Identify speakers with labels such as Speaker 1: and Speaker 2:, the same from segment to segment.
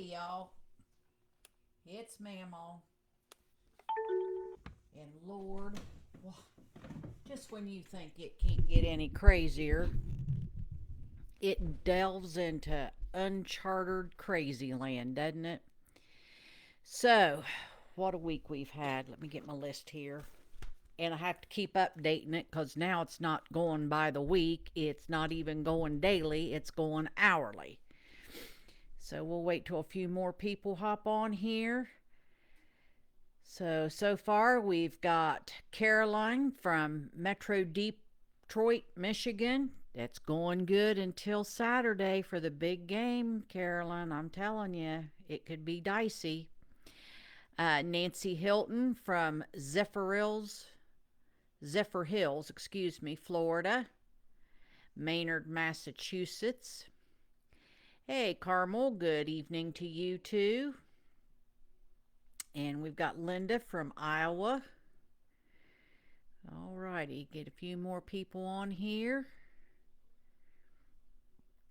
Speaker 1: Hey y'all, it's Mamaw. And Lord, well, just when you think it can't get any crazier, it delves into uncharted crazy land, doesn't it? So, what a week we've had. Let me get my list here. And I have to keep updating it because now it's not going by the week. It's not even going daily, it's going hourly. So, we'll wait till a few more people hop on here. So far we've got Caroline from Metro Detroit, Michigan. That's going good until Saturday for the big game, Caroline. I'm telling you, it could be dicey. Nancy Hilton from Zephyr Hills, Florida. Maynard, Massachusetts. Hey, Carmel, good evening to you too. And we've got Linda from Iowa. All righty, get a few more people on here.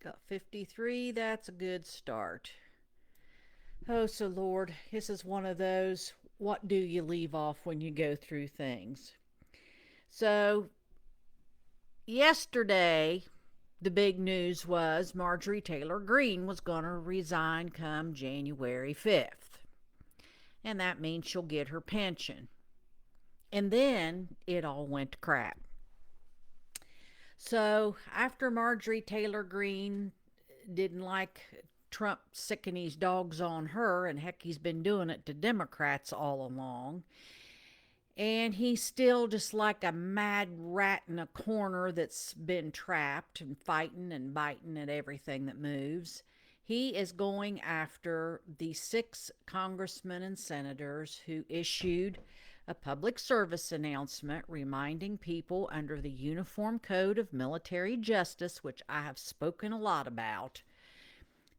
Speaker 1: Got 53, that's a good start. Oh, so Lord, this is one of those what do you leave off when you go through things? So, yesterday, the big news was Marjorie Taylor Greene was going to resign come January 5th. And that means she'll get her pension. And then it all went to crap. So after Marjorie Taylor Greene didn't like Trump sicking his dogs on her, and heck, he's been doing it to Democrats all along, and he's still just like a mad rat in a corner that's been trapped and fighting and biting at everything that moves. He is going after the 6 congressmen and senators who issued a public service announcement reminding people under the Uniform Code of Military Justice, which I have spoken a lot about,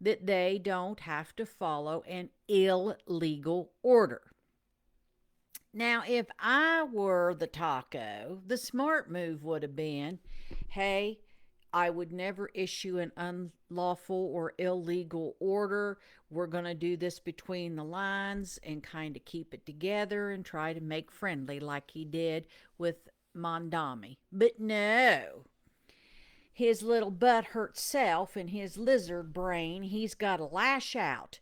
Speaker 1: that they don't have to follow an illegal order. Now, if I were the taco, the smart move would have been, hey, I would never issue an unlawful or illegal order. We're going to do this between the lines and kind of keep it together and try to make friendly like he did with Mondami. But no, his little butthurt self and his lizard brain, he's got to lash out.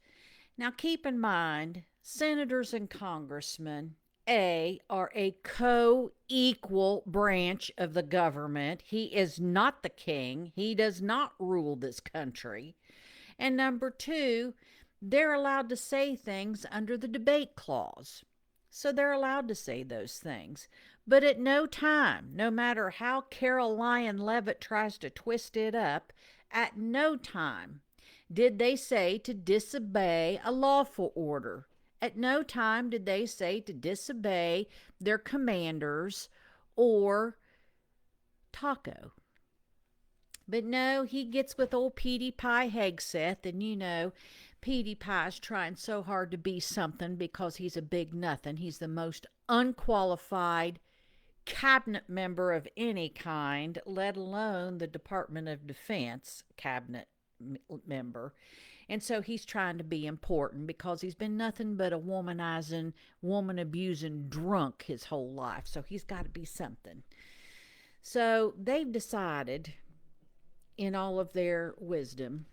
Speaker 1: Now, keep in mind, senators and congressmen are a co equal branch of the government. He is not the king. He does not rule this country. And number two, they're allowed to say things under the debate clause. So they're allowed to say those things. But at no time, no matter how Carol Lyon Levitt tries to twist it up, at no time did they say to disobey a lawful order. At no time did they say to disobey their commanders or Taco. But no, he gets with old Petey Pie Hegseth, and you know, Petey Pie's trying so hard to be something because he's a big nothing. He's the most unqualified cabinet member of any kind, let alone the Department of Defense cabinet member. And so he's trying to be important because he's been nothing but a womanizing, woman abusing drunk his whole life. So he's got to be something. So they've decided, in all of their wisdom,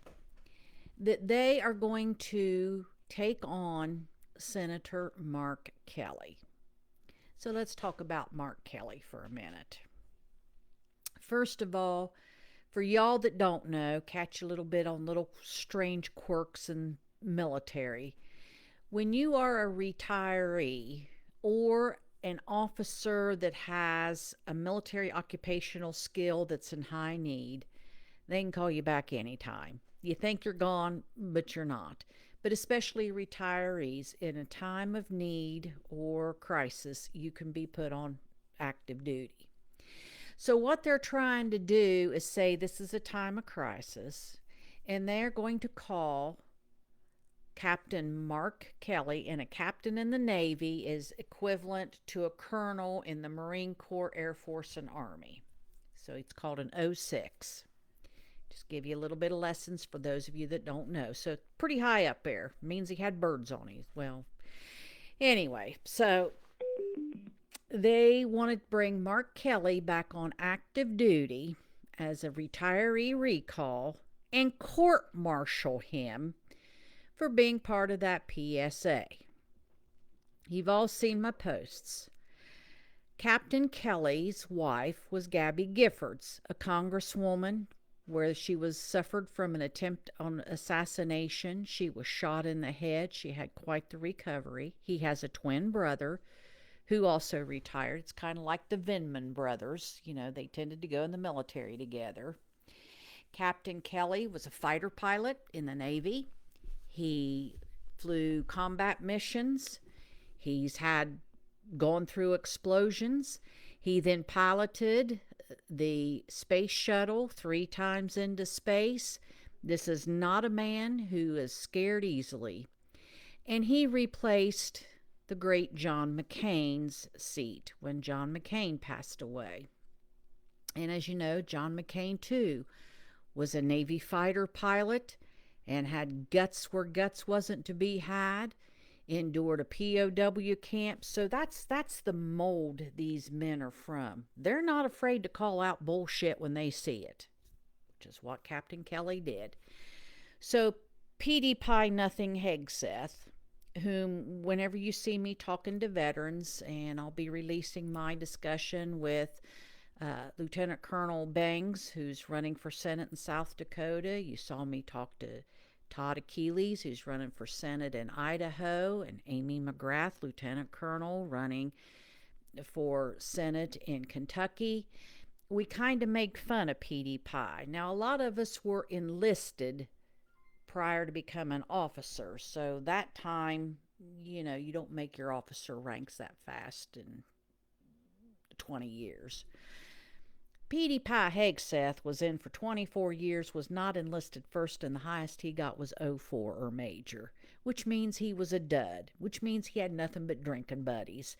Speaker 1: that they are going to take on Senator Mark Kelly. So let's talk about Mark Kelly for a minute. First of all, for y'all that don't know, catch a little bit on little strange quirks in military. When you are a retiree or an officer that has a military occupational skill that's in high need, they can call you back anytime. You think you're gone, but you're not. But especially retirees, in a time of need or crisis, you can be put on active duty. So, what they're trying to do is say this is a time of crisis, and they're going to call Captain Mark Kelly, and a captain in the Navy is equivalent to a colonel in the Marine Corps, Air Force, and Army. So, it's called an 06. Just give you a little bit of lessons for those of you that don't know. So pretty high up there. Means he had birds on him. Well, anyway, so they wanted to bring Mark Kelly back on active duty as a retiree recall and court martial him for being part of that PSA. You've all seen my posts. Captain Kelly's wife was Gabby Giffords, a congresswoman where she was suffered from an attempt on assassination. She was shot in the head. She had quite the recovery. He has a twin brother who also retired. It's kind of like the Vindman brothers. You know, they tended to go in the military together. Captain Kelly was a fighter pilot in the Navy. He flew combat missions. He's had gone through explosions. He then piloted the space shuttle 3 times into space. This is not a man who is scared easily. And he replaced the great John McCain's seat when John McCain passed away. And as you know, John McCain, too, was a Navy fighter pilot and had guts where guts wasn't to be had, endured a POW camp. So that's the mold these men are from. They're not afraid to call out bullshit when they see it, which is what Captain Kelly did. So Petey Pie Nothing Hegseth, whom whenever you see me talking to veterans, and I'll be releasing my discussion with Lieutenant Colonel Bangs, who's running for Senate in South Dakota. You saw me talk to Todd Achilles, who's running for Senate in Idaho, and Amy McGrath, Lieutenant Colonel, running for Senate in Kentucky. We kind of make fun of Petey Pie. Now, a lot of us were enlisted prior to becoming an officer, so that time, you know, you don't make your officer ranks that fast in 20 years. Petey Pie Hegseth was in for 24 years, was not enlisted first, and the highest he got was 04 or major, which means he was a dud, which means he had nothing but drinking buddies.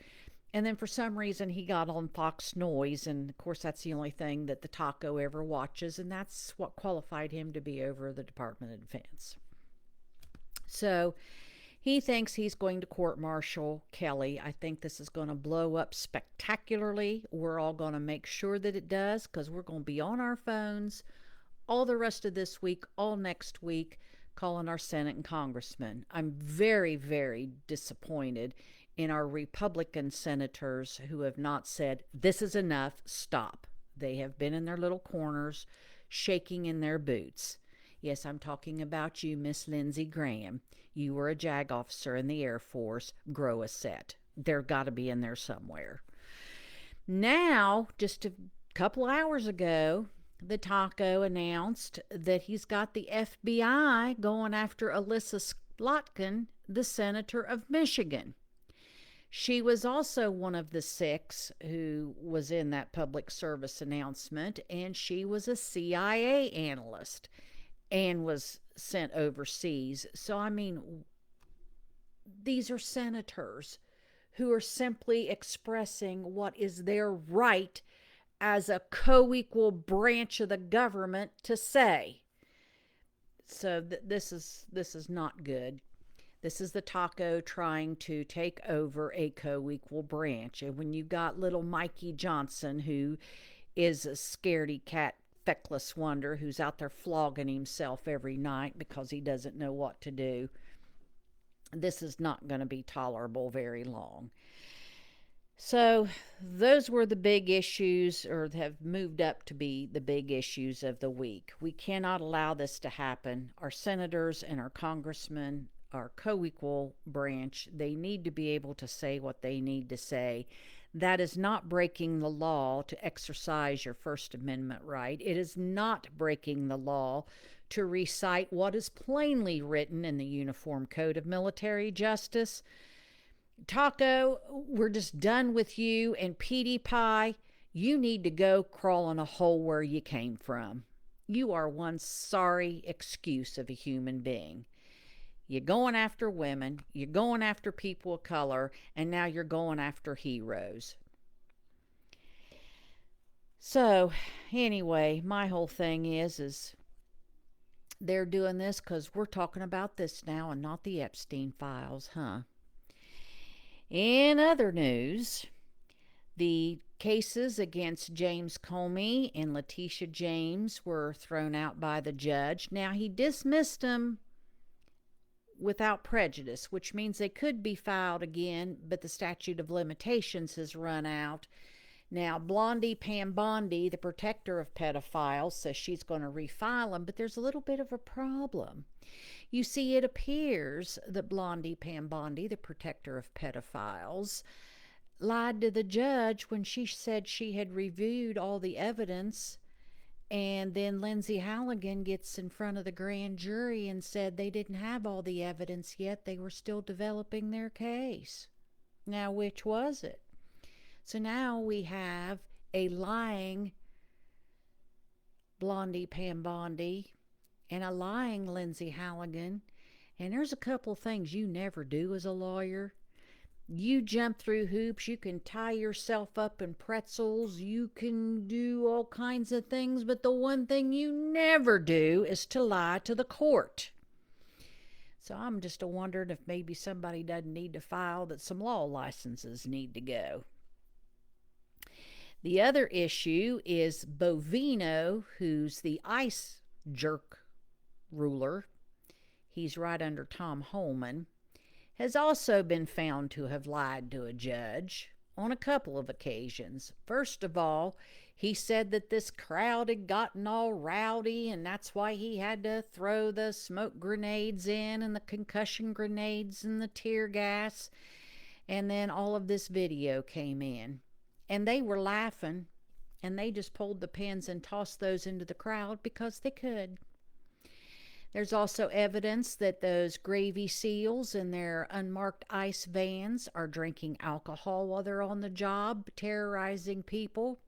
Speaker 1: And then for some reason he got on Fox Noise, and of course that's the only thing that the taco ever watches, and that's what qualified him to be over the Department of Defense. So he thinks he's going to court-martial Kelly. I think this is going to blow up spectacularly. We're all going to make sure that it does, because we're going to be on our phones all the rest of this week, all next week, calling our Senate and congressmen. I'm very, very disappointed in our Republican senators who have not said, this is enough, stop. They have been in their little corners, shaking in their boots. Yes, I'm talking about you, Miss Lindsey Graham. You were a JAG officer in the Air Force. Grow a set. They're got to be in there somewhere. Now, just a couple hours ago, the taco announced that he's got the FBI going after Alyssa Slotkin, the senator of Michigan. She was also one of the 6 who was in that public service announcement, and she was a CIA analyst and was sent overseas. So, I mean, these are senators who are simply expressing what is their right as a co-equal branch of the government to say. So this is not good. This is the taco trying to take over a co-equal branch. And when you got little Mikey Johnson, who is a scaredy cat feckless wonder, who's out there flogging himself every night because he doesn't know what to do, this is not going to be tolerable very long. So those were the big issues, or have moved up to be the big issues of the week. We cannot allow this to happen. Our senators and our congressmen are co-equal branch. They need to be able to say what they need to say. That is not breaking the law to exercise your First Amendment right. It is not breaking the law to recite what is plainly written in the Uniform Code of Military Justice. Taco, we're just done with you. And Petey Pie, you need to go crawl in a hole where you came from. You are one sorry excuse of a human being. You're going after women, you're going after people of color, and now you're going after heroes. So, anyway, my whole thing is They're doing this because we're talking about this now and not the Epstein files, huh? In other news, the cases against James Comey and Letitia James were thrown out by the judge. Now, he dismissed them without prejudice, which means they could be filed again, but the statute of limitations has run out. Now, Blondie Pam Bondi, the protector of pedophiles, says she's going to refile them, but there's a little bit of a problem. You see, it appears that Blondie Pam Bondi, the protector of pedophiles, lied to the judge when she said she had reviewed all the evidence, and then Lindsay Halligan gets in front of the grand jury and said they didn't have all the evidence yet. They were still developing their case. Now, which was it? So now we have a lying Blondie Pam Bondi and a lying Lindsay Halligan. And there's a couple things you never do as a lawyer. You jump through hoops, you can tie yourself up in pretzels, you can do all kinds of things, but the one thing you never do is to lie to the court. So I'm just wondering if maybe somebody doesn't need to file that some law licenses need to go. The other issue is Bovino, who's the ICE jerk ruler. He's right under Tom Holman, has also been found to have lied to a judge on a couple of occasions. First of all, he said that this crowd had gotten all rowdy and that's why he had to throw the smoke grenades in and the concussion grenades and the tear gas. And then all of this video came in and they were laughing and they just pulled the pins and tossed those into the crowd because they could. There's also evidence that those Gravy SEALs in their unmarked ICE vans are drinking alcohol while they're on the job, terrorizing people.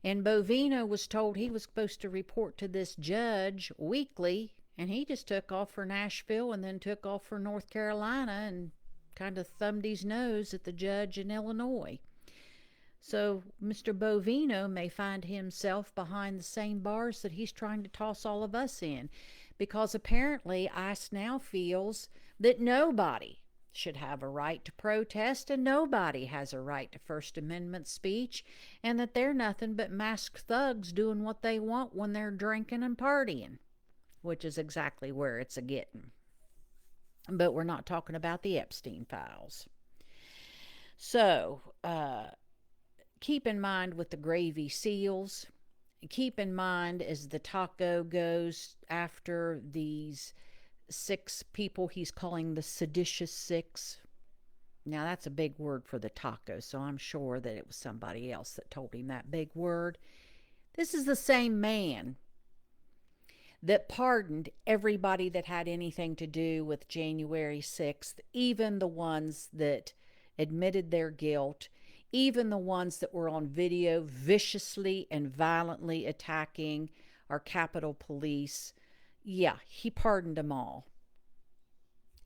Speaker 1: And Bovino was told he was supposed to report to this judge weekly, and he just took off for Nashville and then took off for North Carolina and kind of thumbed his nose at the judge in Illinois. So Mr. Bovino may find himself behind the same bars that he's trying to toss all of us in, because apparently ICE now feels that nobody should have a right to protest and nobody has a right to First Amendment speech, and that they're nothing but masked thugs doing what they want when they're drinking and partying, which is exactly where it's a-getting. But we're not talking about the Epstein files. So, keep in mind with the Gravy SEALs, keep in mind as the taco goes after these 6 people he's calling the seditious 6. Now that's a big word for the taco, so I'm sure that it was somebody else that told him that big word. This is the same man that pardoned everybody that had anything to do with January 6th, even the ones that admitted their guilt, even the ones that were on video viciously and violently attacking our Capitol Police. Yeah, he pardoned them all.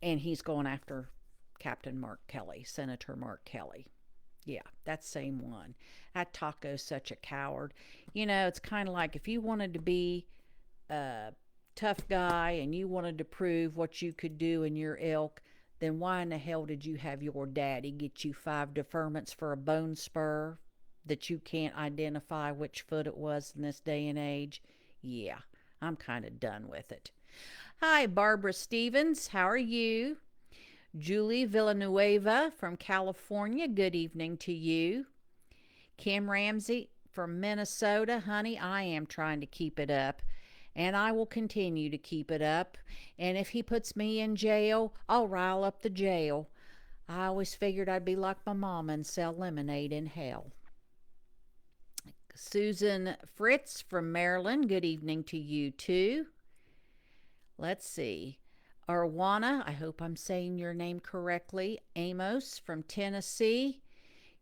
Speaker 1: And he's going after Captain Mark Kelly, Senator Mark Kelly. Yeah, that same one. That taco's such a coward. You know, it's kind of like if you wanted to be a tough guy and you wanted to prove what you could do in your ilk, then why in the hell did you have your daddy get you 5 deferments for a bone spur that you can't identify which foot it was in this day and age? Yeah, I'm kind of done with it. Hi, Barbara Stevens. How are you? Julie Villanueva from California. Good evening to you. Kim Ramsey from Minnesota. Honey, I am trying to keep it up. And I will continue to keep it up. And if he puts me in jail, I'll rile up the jail. I always figured I'd be like my mama and sell lemonade in hell. Susan Fritz from Maryland, good evening to you too. Let's see. Arwana, I hope I'm saying your name correctly. Amos from Tennessee.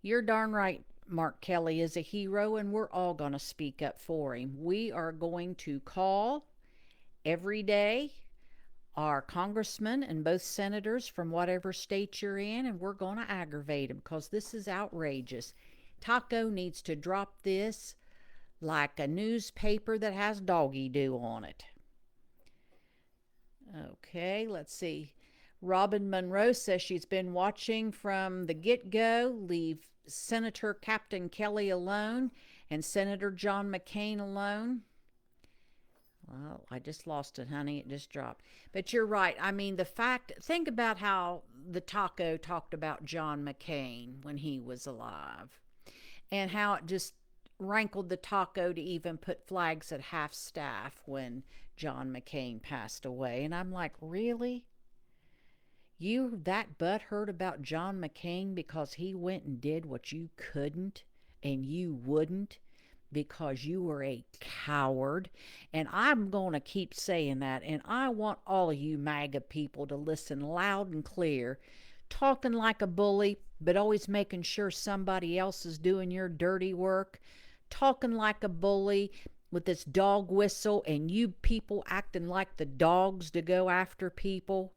Speaker 1: You're darn right. Mark Kelly is a hero, and we're all going to speak up for him. We are going to call every day our congressmen and both senators from whatever state you're in, and we're going to aggravate them because this is outrageous. Taco needs to drop this like a newspaper that has doggy-doo on it. Okay, let's see. Robin Monroe says she's been watching from the get go. Leave Senator Captain Kelly alone and Senator John McCain alone. Well, I just lost it, honey. It just dropped. But you're right. I mean, think about how the taco talked about John McCain when he was alive and how it just rankled the taco to even put flags at half staff when John McCain passed away. And I'm like, really? You that butthurt about John McCain because he went and did what you couldn't and you wouldn't because you were a coward. And I'm going to keep saying that. And I want all of you MAGA people to listen loud and clear. Talking like a bully, but always making sure somebody else is doing your dirty work. Talking like a bully with this dog whistle, and you people acting like the dogs to go after people.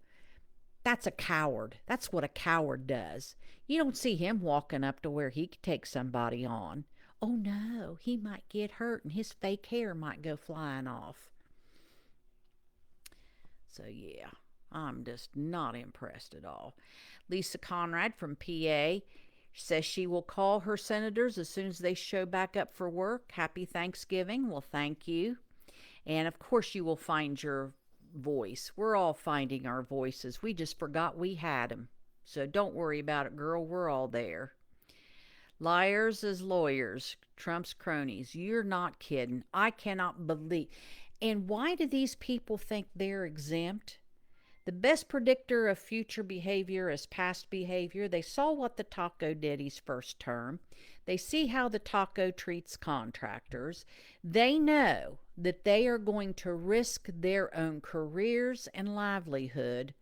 Speaker 1: That's a coward. That's what a coward does. You don't see him walking up to where he could take somebody on. Oh no, he might get hurt and his fake hair might go flying off. So, yeah, I'm just not impressed at all. Lisa Conrad from PA says she will call her senators as soon as they show back up for work. Happy Thanksgiving. Well, thank you. And of course, you will find your voice. We're all finding our voices. We just forgot we had them. So don't worry about it, girl. We're all there. Liars as lawyers, Trump's cronies. You're not kidding. I cannot believe. And why do these people think they're exempt? The best predictor of future behavior is past behavior. They saw what the taco did his first term. They see how the taco treats contractors. They know that they are going to risk their own careers and livelihood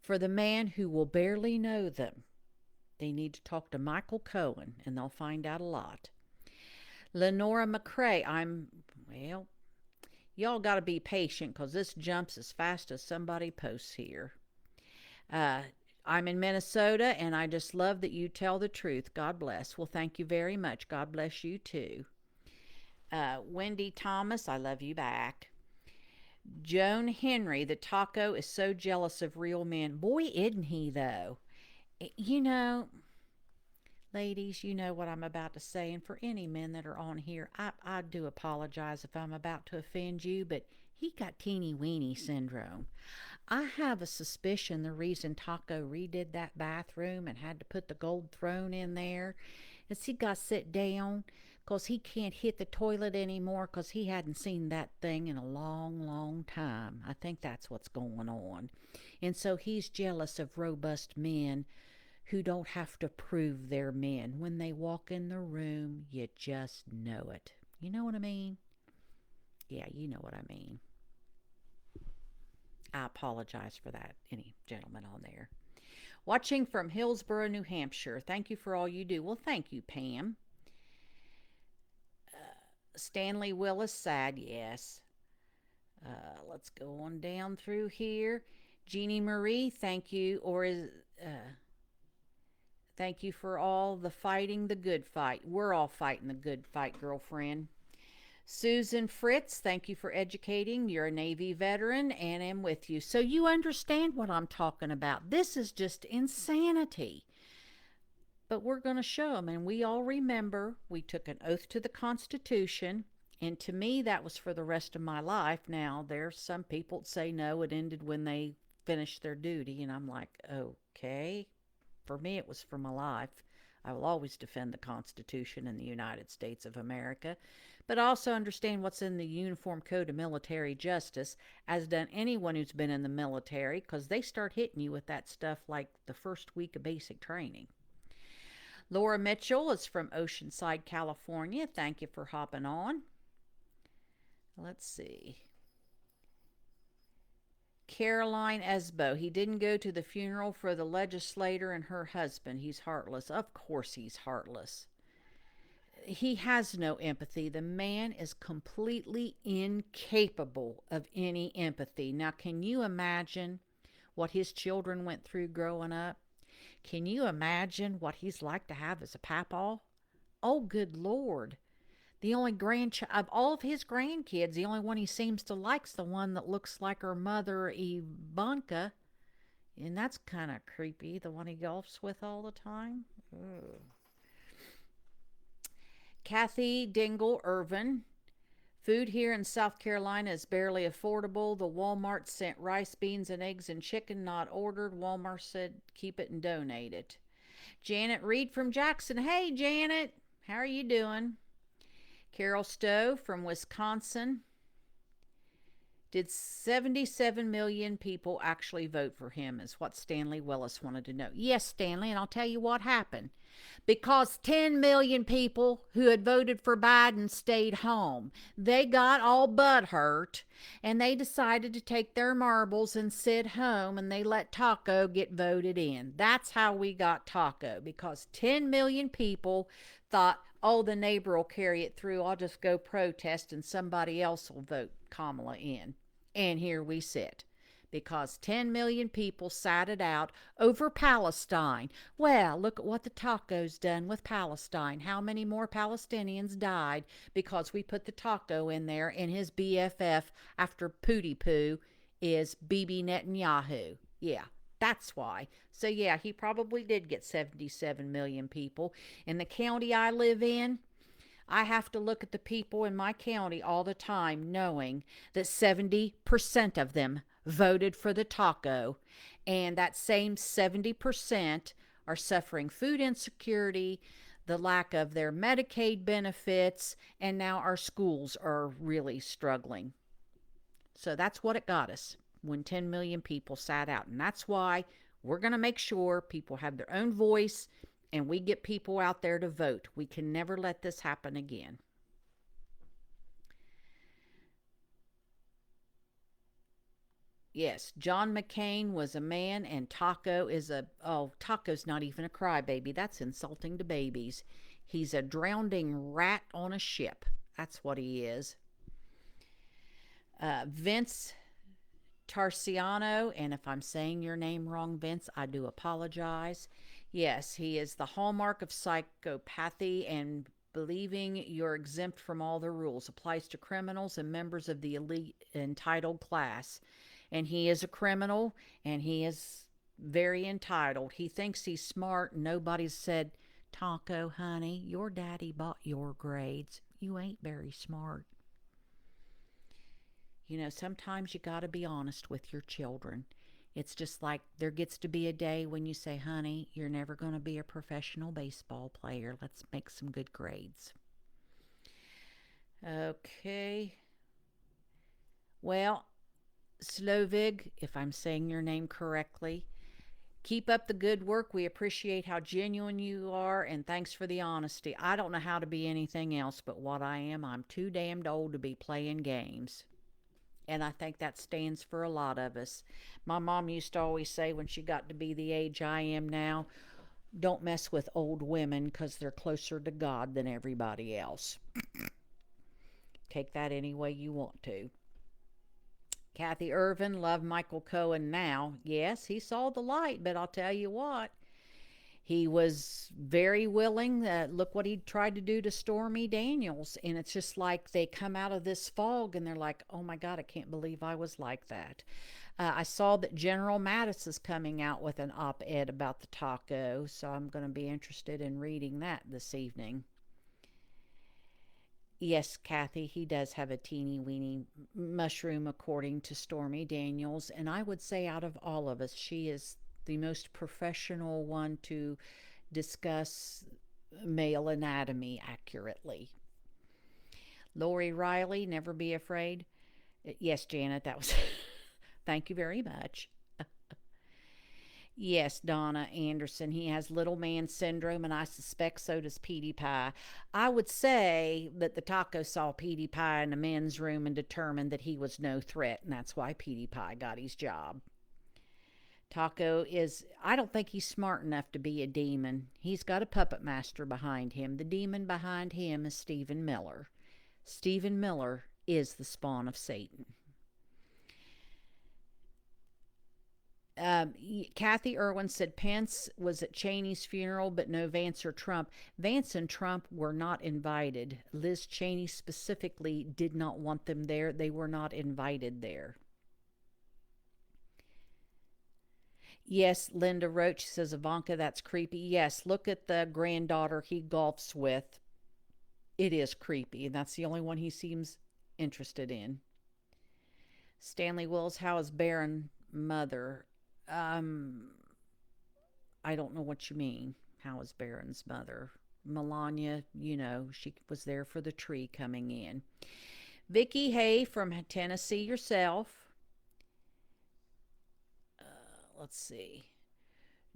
Speaker 1: for the man who will barely know them. They need to talk to Michael Cohen and they'll find out a lot. Lenora McCrae, well, y'all got to be patient because this jumps as fast as somebody posts here. I'm in Minnesota and I just love that you tell the truth. God bless. Well, thank you very much. God bless you too. Wendy Thomas, I love you back. Joan Henry, the taco is so jealous of real men. Boy, isn't he, though? You know, ladies, you know what I'm about to say. And for any men that are on here, I do apologize if I'm about to offend you, but he got teeny weeny syndrome. I have a suspicion the reason Taco redid that bathroom and had to put the gold throne in there is he got sit down because he can't hit the toilet anymore because he hadn't seen that thing in a long, long time. I think that's what's going on. And so he's jealous of robust men who don't have to prove they're men. When they walk in the room, you just know it. You know what I mean? Yeah, you know what I mean. I apologize for that, any gentleman on there. Watching from Hillsborough, New Hampshire. Thank you for all you do. Well, thank you, Pam. Stanley Willis, sad, yes. Let's go on down through here. Jeannie Marie, thank you. Thank you for all the fighting the good fight. We're all fighting the good fight, girlfriend. Susan Fritz, thank you for educating. You're a Navy veteran and am with you. So you understand what I'm talking about. This is just insanity. But we're going to show them. And we all remember we took an oath to the Constitution. And to me, that was for the rest of my life. Now, there's some people that say no, it ended when they finished their duty. And I'm like, okay. For me, it was for my life. I will always defend the Constitution and the United States of America, but also understand what's in the Uniform Code of Military Justice, as done anyone who's been in the military, because they start hitting you with that stuff like the first week of basic training. Laura Mitchell is from Oceanside, California. Thank you for hopping on. Let's see. Caroline Esbo. He didn't go to the funeral for the legislator and her husband. He's heartless. Of course he's heartless. He has no empathy. The man is completely incapable of any empathy. Now, can you imagine what his children went through growing up? Can you imagine what he's like to have as a papaw? Oh, good Lord. The only grandchild of all of his grandkids, the only one he seems to like's the one that looks like her mother, Ivanka. And that's kind of creepy, the one he golfs with all the time. Ugh. Kathy Dingle Irvin. Food here in South Carolina is barely affordable. The Walmart sent rice, beans, and eggs and chicken not ordered. Walmart said keep it and donate it. Janet Reed from Jackson. Hey, Janet. How are you doing? Carol Stowe from Wisconsin. Did 77 million people actually vote for him, is what Stanley Willis wanted to know. Yes, Stanley, and I'll tell you what happened. Because 10 million people who had voted for Biden stayed home. They got all butthurt, and they decided to take their marbles and sit home, and they let Taco get voted in. That's how we got Taco, because 10 million people thought, oh, the neighbor will carry it through. I'll just go protest, and somebody else will vote Kamala in. And here we sit. Because 10 million people sat it out over Palestine. Well, look at what the Taco's done with Palestine. How many more Palestinians died because we put the Taco in there, and his BFF after Pootie Poo is Bibi Netanyahu. Yeah, that's why. So, yeah, he probably did get 77 million people. In the county I live in, I have to look at the people in my county all the time, knowing that 70% of them voted for the Taco, and that same 70% are suffering food insecurity, the lack of their Medicaid benefits, and now our schools are really struggling. So that's what it got us when 10 million people sat out. And that's why we're going to make sure people have their own voice and we get people out there to vote. We can never let this happen again. Yes, John McCain was a man, and Taco is Taco's not even a crybaby. That's insulting to babies. He's a drowning rat on a ship. That's what he is. Vince Tarciano, and if I'm saying your name wrong, Vince, I do apologize. Yes, he is the hallmark of psychopathy and believing you're exempt from all the rules. Applies to criminals and members of the elite entitled class. And he is a criminal, and he is very entitled. He thinks he's smart. Nobody's said, Taco, honey, your daddy bought your grades. You ain't very smart. You know, sometimes you got to be honest with your children. It's just like there gets to be a day when you say, honey, you're never going to be a professional baseball player. Let's make some good grades. Okay. Well, Slovig, if I'm saying your name correctly, keep up the good work. We appreciate how genuine you are, and thanks for the honesty. I don't know how to be anything else but what I am. I'm too damned old to be playing games. And I think that stands for a lot of us. My mom used to always say when she got to be the age I am now, don't mess with old women because they're closer to God than everybody else. Take that any way you want to. Kathy Irvin, love Michael Cohen now. Yes, he saw the light, but I'll tell you what, he was very willing. Look what he tried to do to Stormy Daniels. And it's just like they come out of this fog and they're like, oh my God, I can't believe I was like that. I saw that General Mattis is coming out with an op-ed about the taco, so I'm going to be interested in reading that this evening. Yes, Kathy, he does have a teeny weeny mushroom, according to Stormy Daniels. And I would say, out of all of us, she is the most professional one to discuss male anatomy accurately. Lori Riley, never be afraid. Yes, Janet, that was. Thank you very much. Yes, Donna Anderson. He has little man syndrome, and I suspect so does Petey Pie. I would say that the taco saw Petey Pie in the men's room and determined that he was no threat, and that's why Petey Pie got his job. Taco is, I don't think he's smart enough to be a demon. He's got a puppet master behind him. The demon behind him is Stephen Miller. Stephen Miller is the spawn of Satan. Kathy Irwin said Pence was at Cheney's funeral, but no Vance or Trump. Vance and Trump were not invited. Liz Cheney specifically did not want them there. They were not invited there. Yes, Linda Roach says, Ivanka, that's creepy. Yes, look at the granddaughter he golfs with. It is creepy, and that's the only one he seems interested in. Stanley Wills, how is Barron mother? Um, I don't know what you mean. How is Barron's mother? Melania, she was there for the tree coming in. Vicky Hay from Tennessee yourself. Let's see.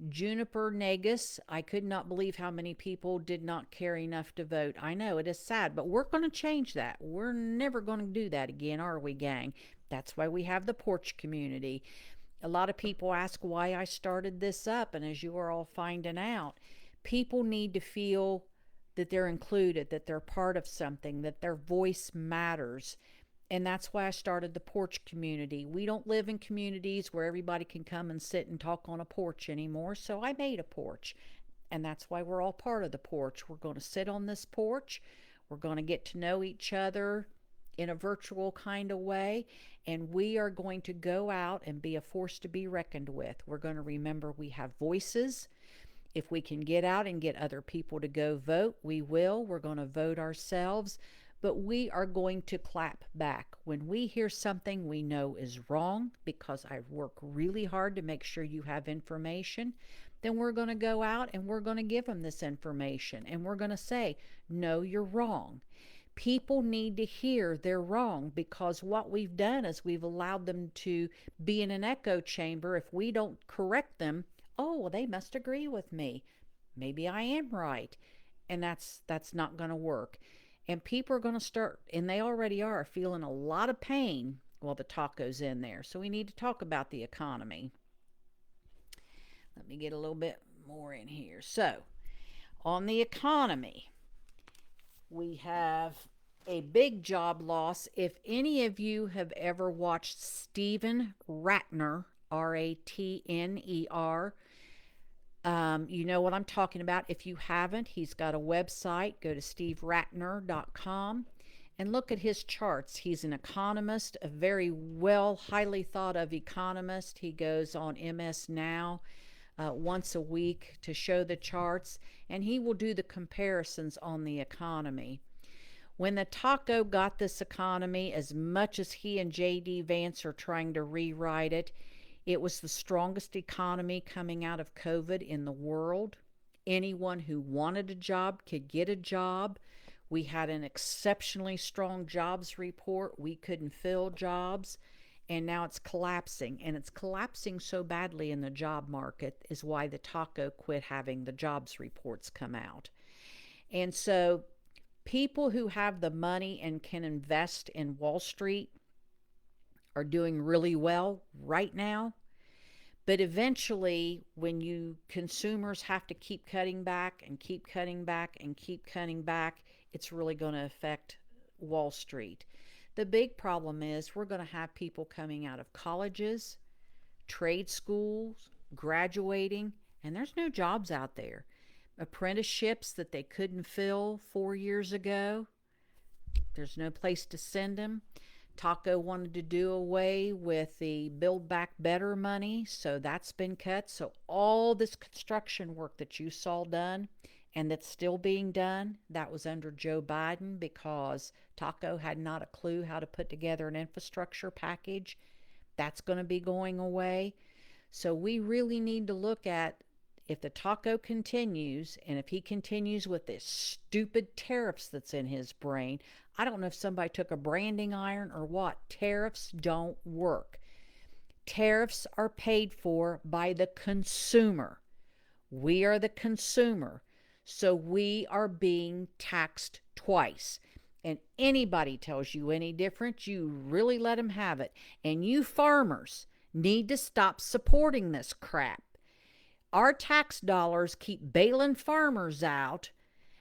Speaker 1: Juniper Negus, I could not believe how many people did not care enough to vote. I know, it is sad, but we're going to change that. We're never going to do that again, are we, gang? That's why we have the porch community. A lot of people ask why I started this up, and as you are all finding out, people need to feel that they're included, that they're part of something, that their voice matters. And that's why I started the porch community. We don't live in communities where everybody can come and sit and talk on a porch anymore, so I made a porch. And that's why we're all part of the porch. We're going to sit on this porch. We're going to get to know each other in a virtual kind of way. And we are going to go out and be a force to be reckoned with. We're going to remember we have voices. If we can get out and get other people to go vote, we will. We're going to vote ourselves. But we are going to clap back. When we hear something we know is wrong, because I work really hard to make sure you have information, then we're going to go out and we're going to give them this information. And we're going to say, no, you're wrong. People need to hear they're wrong, because what we've done is we've allowed them to be in an echo chamber. If we don't correct them, oh, well, they must agree with me. Maybe I am right. And that's not going to work. And people are going to start, and they already are, feeling a lot of pain while the taco's in there. So we need to talk about the economy. Let me get a little bit more in here. So, on the economy, we have a big job loss. If any of you have ever watched Stephen Ratner, Ratner, you know what I'm talking about. If you haven't, he's got a website. Go to steveratner.com and look at his charts. He's an economist, a very highly thought of economist. He goes on MS Now once a week to show the charts, and he will do the comparisons on the economy. When the taco got this economy, as much as he and J.D. Vance are trying to rewrite it, it was the strongest economy coming out of COVID in the world. Anyone who wanted a job could get a job. We had an exceptionally strong jobs report. We couldn't fill jobs. And now it's collapsing. And it's collapsing so badly in the job market is why the taco quit having the jobs reports come out. And so people who have the money and can invest in Wall Street are doing really well right now. But eventually, when you consumers have to keep cutting back and keep cutting back and keep cutting back, it's really going to affect Wall Street. The big problem is we're going to have people coming out of colleges, trade schools, graduating, and there's no jobs out there. Apprenticeships that they couldn't fill 4 years ago, there's no place to send them. Taco wanted to do away with the Build Back Better money, so that's been cut. So all this construction work that you saw done and that's still being done, that was under Joe Biden, because Taco had not a clue how to put together an infrastructure package. That's going to be going away. So we really need to look at, if the taco continues, and if he continues with this stupid tariffs that's in his brain, I don't know if somebody took a branding iron or what. Tariffs don't work. Tariffs are paid for by the consumer. We are the consumer. So we are being taxed twice. And anybody tells you any different, you really let them have it. And you farmers need to stop supporting this crap. Our tax dollars keep bailing farmers out,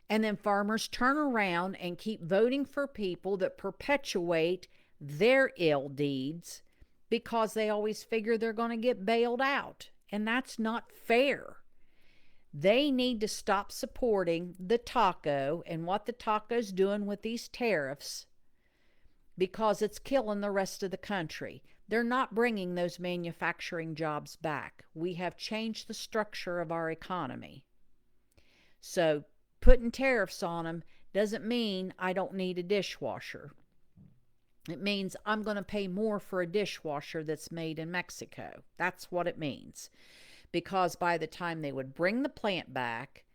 Speaker 1: and then farmers turn around and keep voting for people that perpetuate their ill deeds, because they always figure they're going to get bailed out. And that's not fair. They need to stop supporting the taco and what the taco's doing with these tariffs because it's killing the rest of the country. They're not bringing those manufacturing jobs back. We have changed the structure of our economy. So putting tariffs on them doesn't mean I don't need a dishwasher. It means I'm going to pay more for a dishwasher that's made in Mexico. That's what it means. Because by the time they would bring the plant back,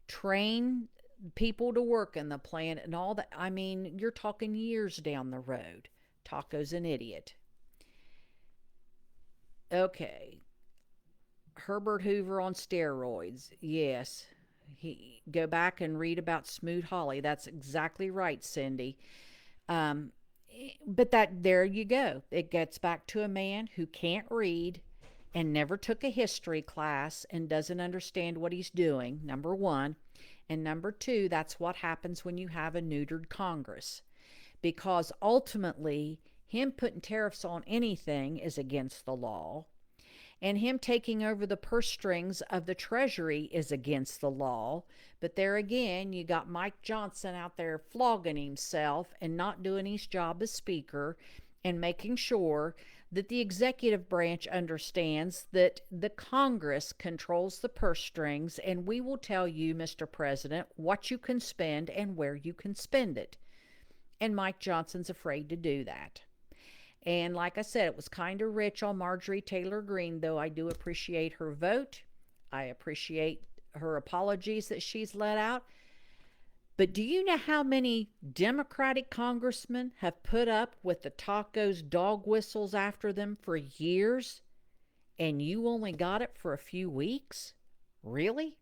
Speaker 1: train people to work in the plant and all that, I mean, you're talking years down the road. Taco's an idiot. Okay. Herbert Hoover on steroids. Yes. Go back and read about Smoot Hawley. That's exactly right, Cindy. Um, but that there you go. It gets back to a man who can't read and never took a history class and doesn't understand what he's doing, number one. And number two, that's what happens when you have a neutered Congress. Because ultimately, him putting tariffs on anything is against the law. And him taking over the purse strings of the Treasury is against the law. But there again, you got Mike Johnson out there flogging himself and not doing his job as Speaker and making sure that the executive branch understands that the Congress controls the purse strings, and we will tell you, Mr. President, what you can spend and where you can spend it. And Mike Johnson's afraid to do that. And like I said, it was kind of rich on Marjorie Taylor Greene, though I do appreciate her vote. I appreciate her apologies that she's let out. But do you know how many Democratic congressmen have put up with the tacos dog whistles after them for years? And you only got it for a few weeks? Really?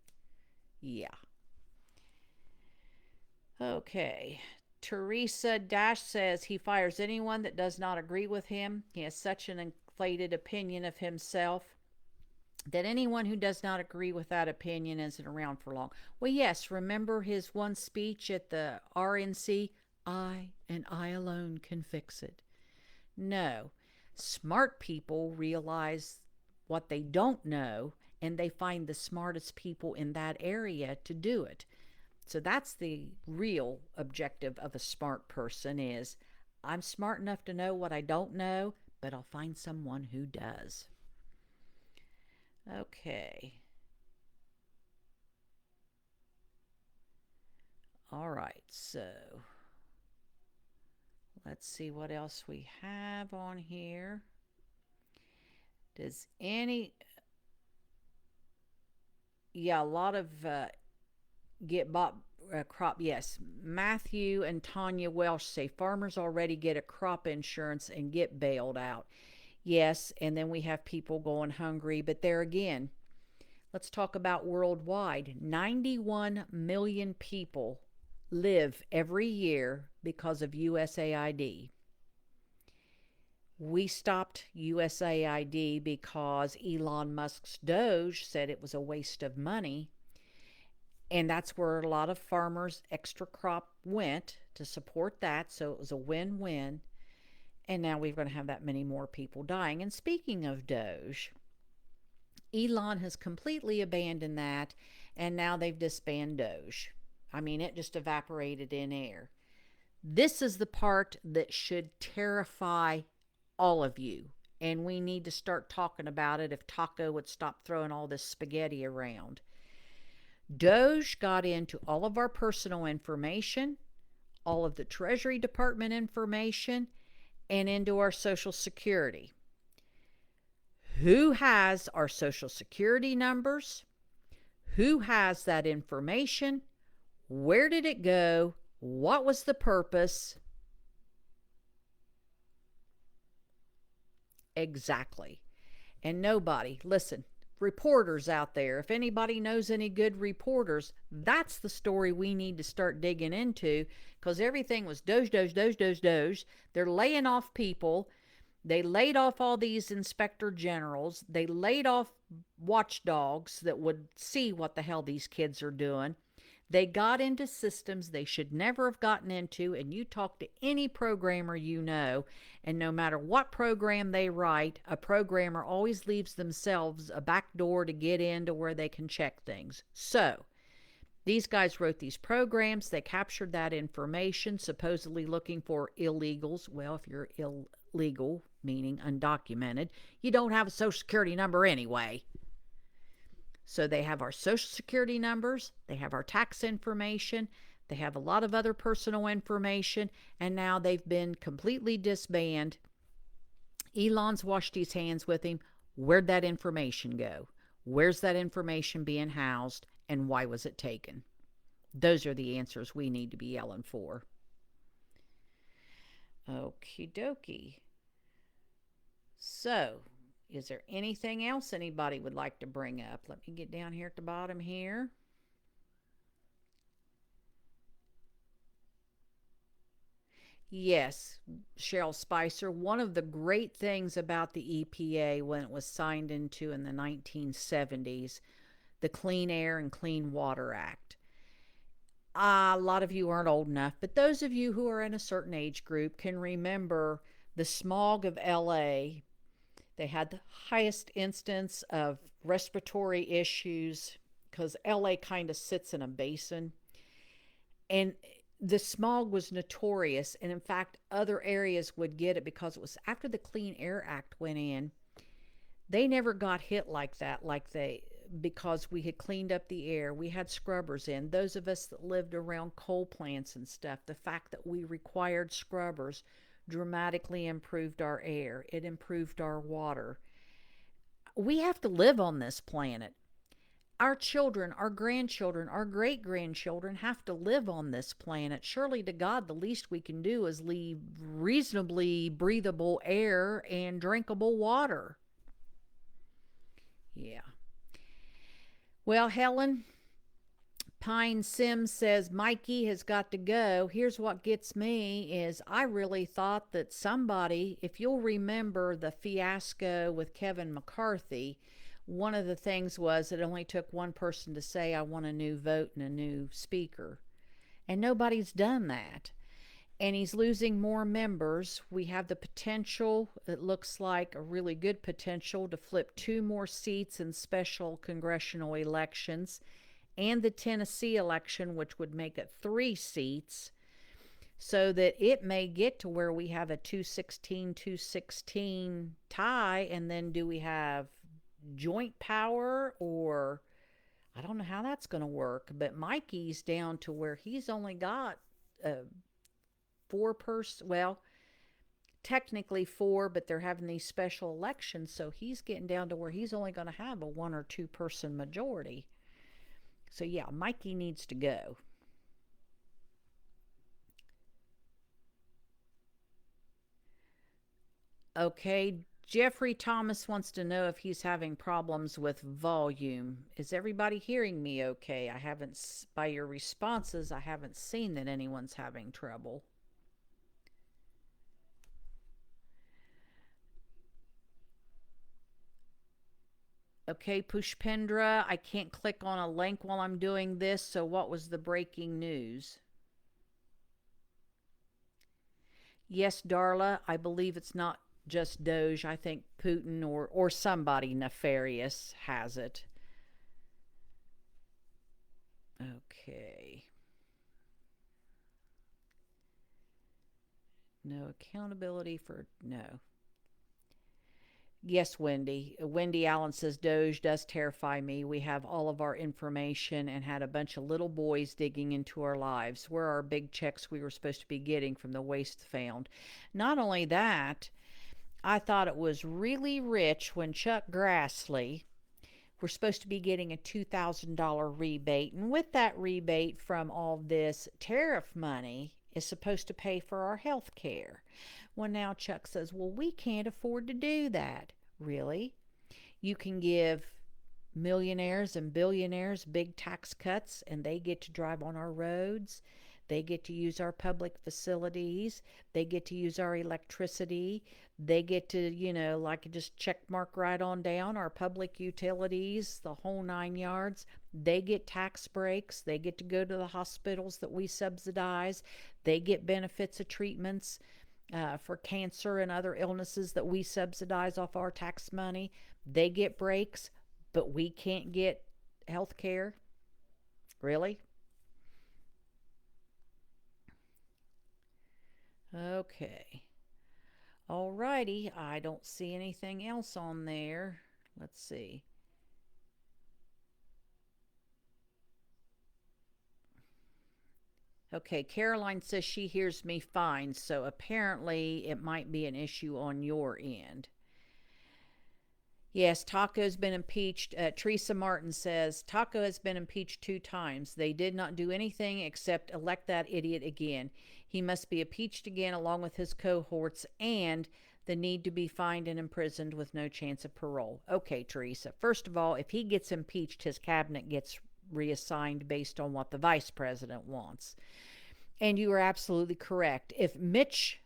Speaker 1: Yeah. Okay. Teresa Dash says he fires anyone that does not agree with him. He has such an inflated opinion of himself that anyone who does not agree with that opinion isn't around for long. Well, yes, remember his one speech at the RNC? I and I alone can fix it. No. Smart people realize what they don't know, and they find the smartest people in that area to do it. So that's the real objective of a smart person is, I'm smart enough to know what I don't know, but I'll find someone who does. Okay. All right, so let's see what else we have on here. Does any... Yeah, a lot of get bought crop. Yes, Matthew and Tanya Welsh say farmers already get a crop insurance and get bailed out. Yes, and then we have people going hungry. But there again, let's talk about worldwide. 91 million people live every year because of USAID. We stopped USAID because Elon Musk's Doge said it was a waste of money. And that's where a lot of farmers' extra crop went to support that. So it was a win-win. And now we're going to have that many more people dying. And speaking of Doge, Elon has completely abandoned that. And now they've disbanded Doge. I mean, it just evaporated in air. This is the part that should terrify all of you. And we need to start talking about it if Taco would stop throwing all this spaghetti around. Doge got into all of our personal information, all of the Treasury Department information, and into our Social Security. Who has our Social Security numbers? Who has that information? Where did it go? What was the purpose? Exactly. And nobody, listen, reporters out there, if anybody knows any good reporters, that's the story we need to start digging into, because everything was Doge, Doge, Doge, Doge, Doge. They're laying off people. They laid off all these inspector generals. They laid off watchdogs that would see what the hell these kids are doing. They got into systems they should never have gotten into, and you talk to any programmer you know, and no matter what program they write, a programmer always leaves themselves a back door to get into where they can check things. So, these guys wrote these programs, they captured that information, supposedly looking for illegals. Well, if you're illegal, meaning undocumented, you don't have a social security number anyway. So they have our social security numbers, they have our tax information, they have a lot of other personal information, and now they've been completely disbanded. Elon's washed his hands with him. Where'd that information go? Where's that information being housed, and why was it taken? Those are the answers we need to be yelling for. Okie dokie. So, is there anything else anybody would like to bring up? Let me get down here at the bottom here. Yes, Cheryl Spicer, one of the great things about the EPA when it was signed into in the 1970s, the Clean Air and Clean Water Act. A lot of you aren't old enough, but those of you who are in a certain age group can remember the smog of LA. They had the highest instance of respiratory issues because LA kind of sits in a basin. And the smog was notorious. And in fact, other areas would get it because it was after the Clean Air Act went in. They never got hit like that, because we had cleaned up the air. We had scrubbers in. Those of us that lived around coal plants and stuff, the fact that we required scrubbers dramatically improved our air. It improved our water. We have to live on this planet. Our children, our grandchildren, our great grandchildren have to live on this planet. Surely to God, the least we can do is leave reasonably breathable air and drinkable water. Yeah. Well, Helen, Pine Sims says Mikey has got to go. Here's what gets me is I really thought that somebody, if you'll remember the fiasco with Kevin McCarthy, one of the things was it only took one person to say, I want a new vote and a new speaker. And nobody's done that. And he's losing more members. We have the potential, it looks like a really good potential, to flip 2 more seats in special congressional elections and the Tennessee election, which would make it 3 seats, so that it may get to where we have a 216-216 tie. And then do we have joint power, or I don't know how that's going to work. But Mikey's down to where he's only got 4-person, well, technically 4, but they're having these special elections, so he's getting down to where he's only going to have a 1 or 2 person majority. So yeah, Mikey needs to go. Okay, Jeffrey Thomas wants to know if he's having problems with volume. Is everybody hearing me okay? I haven't, by your responses, I haven't seen that anyone's having trouble. Okay, Pushpendra, I can't click on a link while I'm doing this, so what was the breaking news? Yes, Darla, I believe it's not just Doge. I think Putin or somebody nefarious has it. Okay. No accountability for, no. Yes, Wendy. Wendy Allen says Doge does terrify me. We have all of our information and had a bunch of little boys digging into our lives. Where are our big checks we were supposed to be getting from the waste found? Not only that, I thought it was really rich when Chuck Grassley, we're supposed to be getting a $2,000 rebate. And with that rebate from all this tariff money is supposed to pay for our health care. Well, now Chuck says, well, we can't afford to do that. Really? You can give millionaires and billionaires big tax cuts and they get to drive on our roads. They get to use our public facilities. They get to use our electricity. They get to, like just check mark right on down our public utilities, the whole 9 yards. They get tax breaks. They get to go to the hospitals that we subsidize. They get benefits of treatments for cancer and other illnesses that we subsidize off our tax money. They get breaks, but we can't get health care. Really? Okay. Alrighty. I don't see anything else on there. Let's see. Okay, Caroline says she hears me fine, so apparently it might be an issue on your end. Yes, Taco's been impeached. Teresa Martin says Taco has been impeached 2 times. They did not do anything except elect that idiot again. He must be impeached again along with his cohorts and the need to be fined and imprisoned with no chance of parole. Okay, Teresa. First of all, if he gets impeached, his cabinet gets reassigned based on what the vice president wants. And you are absolutely correct. If Mitch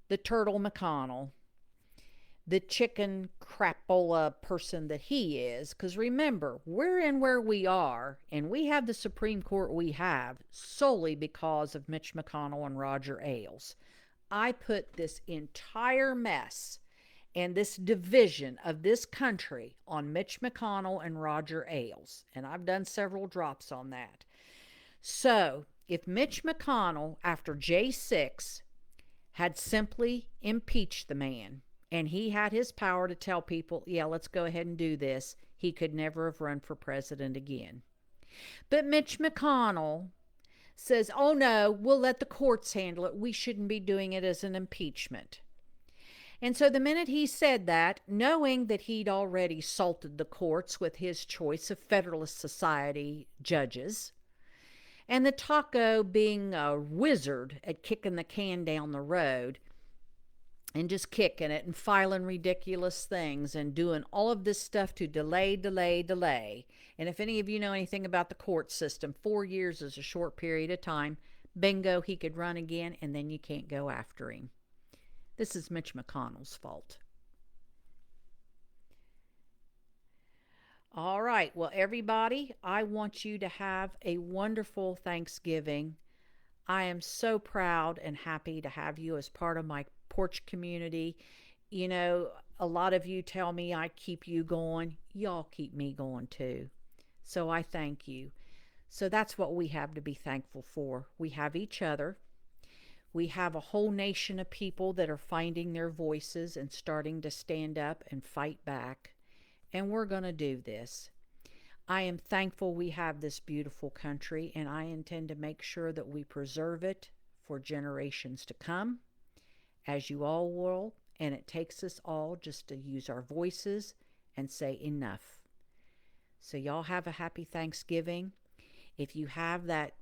Speaker 1: the Turtle McConnell, the chicken crapola person that he is, because remember, we're in where we are, and we have the Supreme Court we have solely because of Mitch McConnell and Roger Ailes. I put this entire mess and this division of this country on Mitch McConnell and Roger Ailes, and I've done several drops on that. So, if Mitch McConnell, after J6, had simply impeached the man, and he had his power to tell people, yeah, let's go ahead and do this, he could never have run for president again. But Mitch McConnell says, oh no, we'll let the courts handle it. We shouldn't be doing it as an impeachment. And so the minute he said that, knowing that he'd already salted the courts with his choice of Federalist Society judges, and the Taco being a wizard at kicking the can down the road, and just kicking it and filing ridiculous things and doing all of this stuff to delay, delay, delay. And if any of you know anything about the court system, 4 years is a short period of time. Bingo, he could run again, and then you can't go after him. This is Mitch McConnell's fault. All right. Well, everybody, I want you to have a wonderful Thanksgiving. I am so proud and happy to have you as part of my porch community. You know, a lot of you tell me I keep you going. Y'all keep me going too. So I thank you. So that's what we have to be thankful for. We have each other. We have a whole nation of people that are finding their voices and starting to stand up and fight back. And we're going to do this. I am thankful we have this beautiful country, and I intend to make sure that we preserve it for generations to come, as you all will. And it takes us all just to use our voices and say enough. So y'all have a happy Thanksgiving. If you have that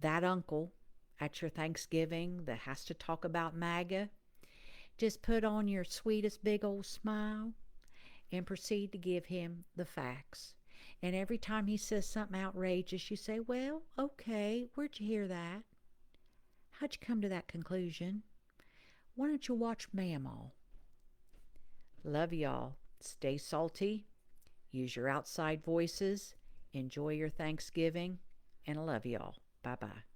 Speaker 1: uncle at your Thanksgiving that has to talk about MAGA, just put on your sweetest big old smile and proceed to give him the facts. And every time he says something outrageous, you say, well, okay, where'd you hear that? How'd you come to that conclusion? Why don't you watch Mamaw? Love y'all. Stay salty. Use your outside voices. Enjoy your Thanksgiving. And I love y'all. Bye-bye.